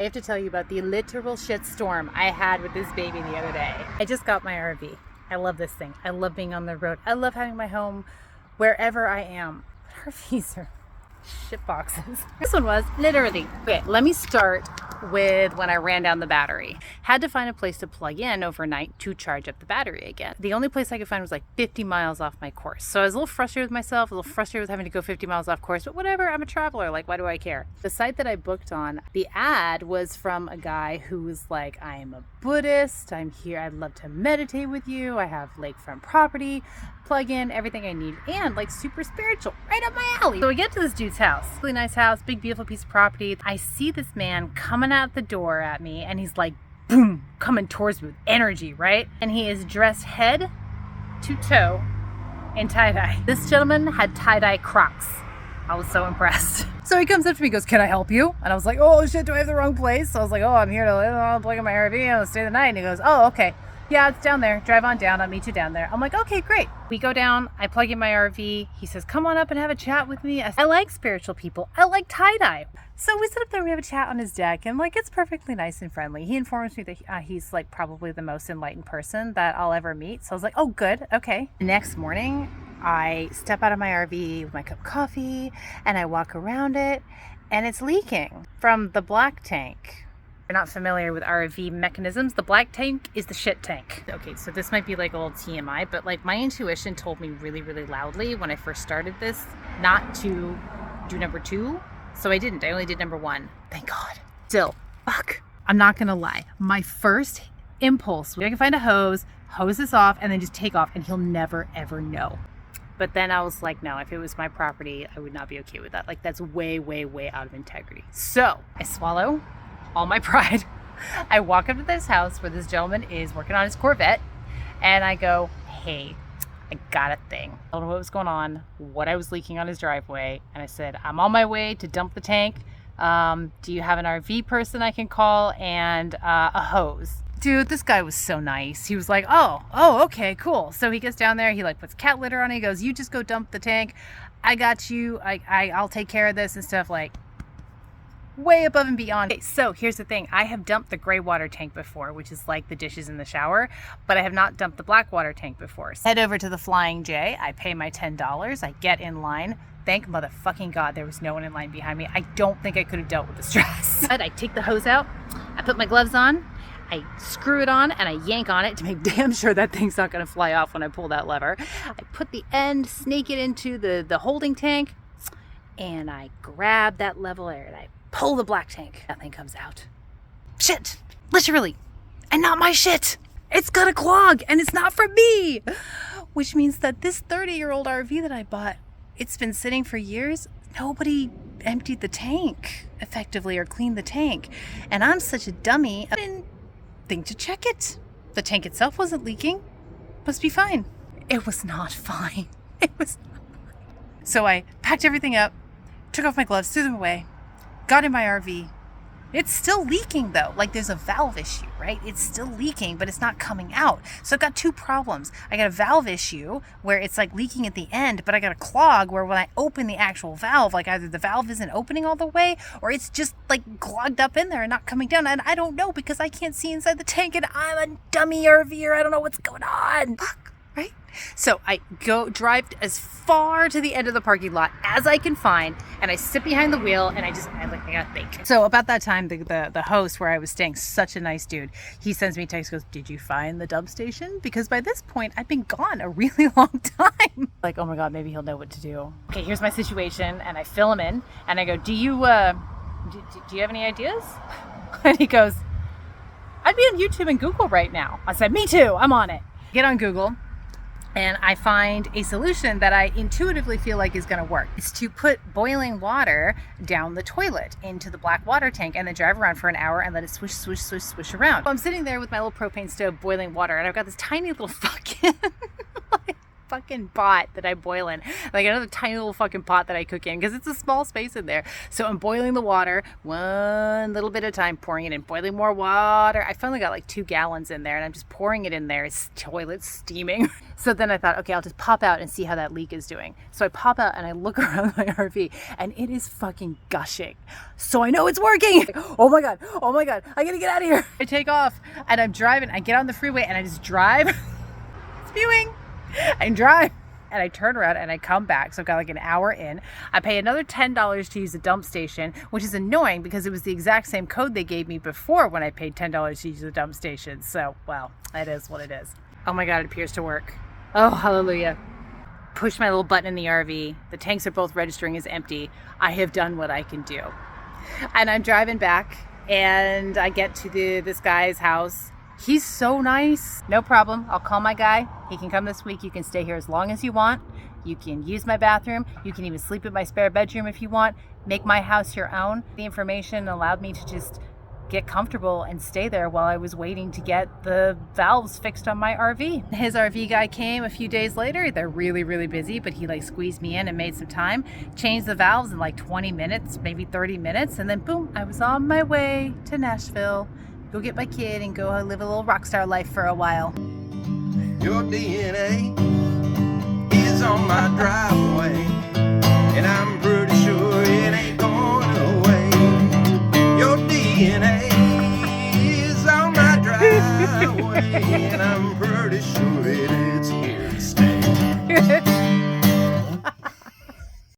I have to tell you about the literal shit storm I had with this baby the other day. I just got my RV. I love this thing. I love being on the road. I love having my home wherever I am. But RVs are shit boxes. This one was literally. Okay, let me start with when I ran down the battery. Had to find a place to plug in overnight to charge up the battery again. The only place I could find was like 50 miles off my course. So I was a little frustrated with myself, a little frustrated with having to go 50 miles off course, but whatever, I'm a traveler, like why do I care? The site that I booked on, the ad was from a guy who was like, I am a Buddhist, I'm here, I'd love to meditate with you, I have lakefront property, plug in everything I need, and like super spiritual, right up my alley. So we get to this dude's house, really nice house, big beautiful piece of property. I see this man coming out the door at me and he's like, boom, coming towards me with energy, right? And he is dressed head to toe in tie-dye. This gentleman had tie-dye Crocs. I was so impressed. So he comes up to me and goes, can I help you? And I was like, oh shit, do I have the wrong place? So I was like, oh, I'm here to plug in my RV and I'll stay the night. And he goes, oh, okay. Yeah, it's down there. Drive on down. I'll meet you down there. I'm like, okay, great. We go down. I plug in my RV. He says, come on up and have a chat with me. I like spiritual people. I like tie-dye. So we sit up there. We have a chat on his deck. And like, it's perfectly nice and friendly. He informs me that he's like probably the most enlightened person that I'll ever meet. So I was like, oh, good. Okay. The next morning, I step out of my RV with my cup of coffee and I walk around it and it's leaking from the black tank. You're not familiar with RV mechanisms, the black tank is the shit tank. Okay, so this might be like a little TMI, but like my intuition told me really, really loudly when I first started this not to do number 2. So I didn't. I only did number 1. Thank God. Still, fuck. I'm not gonna lie. My first impulse was I can find a hose this off, and then just take off, and he'll never ever know. But then I was like, no, if it was my property, I would not be okay with that. Like that's way, way, way out of integrity. So I swallow all my pride. I walk up to this house where this gentleman is working on his Corvette and I go, hey, I got a thing. I don't know what was going on, what I was leaking on his driveway. And I said, I'm on my way to dump the tank. Do you have an RV person I can call and a hose? Dude, this guy was so nice. He was like, oh, okay, cool. So he gets down there, he like puts cat litter on it. He goes, you just go dump the tank. I got you. I'll take care of this and stuff, like way above and beyond. Okay, so here's the thing. I have dumped the gray water tank before, which is like the dishes in the shower, but I have not dumped the black water tank before. So head over to the Flying J. I pay my $10. I get in line. Thank motherfucking God there was no one in line behind me. I don't think I could have dealt with the stress. But I take the hose out. I put my gloves on. I screw it on and I yank on it to make damn sure that thing's not going to fly off when I pull that lever. I put the end, snake it into the holding tank, and I grab that level air and I pull the black tank. Nothing comes out. Shit! Literally. And not my shit! It's got a clog and it's not from me! Which means that this 30-year-old RV that I bought, it's been sitting for years. Nobody emptied the tank effectively or cleaned the tank. And I'm such a dummy, I didn't think to check it. The tank itself wasn't leaking. Must be fine. It was not fine. It was not fine. So I packed everything up, took off my gloves, threw them away, got in my RV. It's still leaking though. Like there's a valve issue, right? It's still leaking, but it's not coming out. So I've got 2 problems. I got a valve issue where it's like leaking at the end, but I got a clog where when I open the actual valve, like either the valve isn't opening all the way or it's just like clogged up in there and not coming down. And I don't know because I can't see inside the tank and I'm a dummy RVer. I don't know what's going on. Fuck, right? So I drive as far to the end of the parking lot as I can find, and I sit behind the wheel, and I gotta think. So about that time, the host where I was staying, such a nice dude, he sends me a text, goes, did you find the dump station? Because by this point, I've been gone a really long time. Like, oh my God, maybe he'll know what to do. Okay, here's my situation, and I fill him in, and I go, do you have any ideas? And he goes, I'd be on YouTube and Google right now. I said, me too, I'm on it. Get on Google. And I find a solution that I intuitively feel like is going to work. It's to put boiling water down the toilet into the black water tank and then drive around for an hour and let it swish, swish, swish, swish around. So I'm sitting there with my little propane stove boiling water and I've got this tiny little fucking like fucking pot that I boil in, like another tiny little fucking pot that I cook in, because it's a small space in there. So I'm boiling the water one little bit at a time, pouring it in, boiling more water. I finally got like 2 gallons in there, and I'm just pouring it in there. It's toilet steaming. So then I thought, okay, I'll just pop out and see how that leak is doing. So I pop out and I look around my RV, and it is fucking gushing. So I know it's working. Oh my God, I gotta get out of here. I take off and I'm driving. I get on the freeway and I just drive, spewing, and drive. And I turn around and I come back. So I've got like an hour in. I pay another $10 to use the dump station, which is annoying because it was the exact same code they gave me before when I paid $10 to use the dump station. So, well, it is what it is. Oh my God, it appears to work. Oh, hallelujah. Push my little button in the RV. The tanks are both registering as empty. I have done what I can do. And I'm driving back and I get to this guy's house. He's so nice. No problem. I'll call my guy. He can come this week. You can stay here as long as you want. You can use my bathroom. You can even sleep in my spare bedroom if you want. Make my house your own. The information allowed me to just get comfortable and stay there while I was waiting to get the valves fixed on my RV. His RV guy came a few days later. They're really, really busy, but he like squeezed me in and made some time, changed the valves in like 20 minutes, maybe 30 minutes. And then boom, I was on my way to Nashville. Go get my kid and go live a little rock star life for a while. Your DNA is on my driveway, and I'm pretty sure it ain't going away. Your DNA is on my driveway, and I'm pretty sure it ain't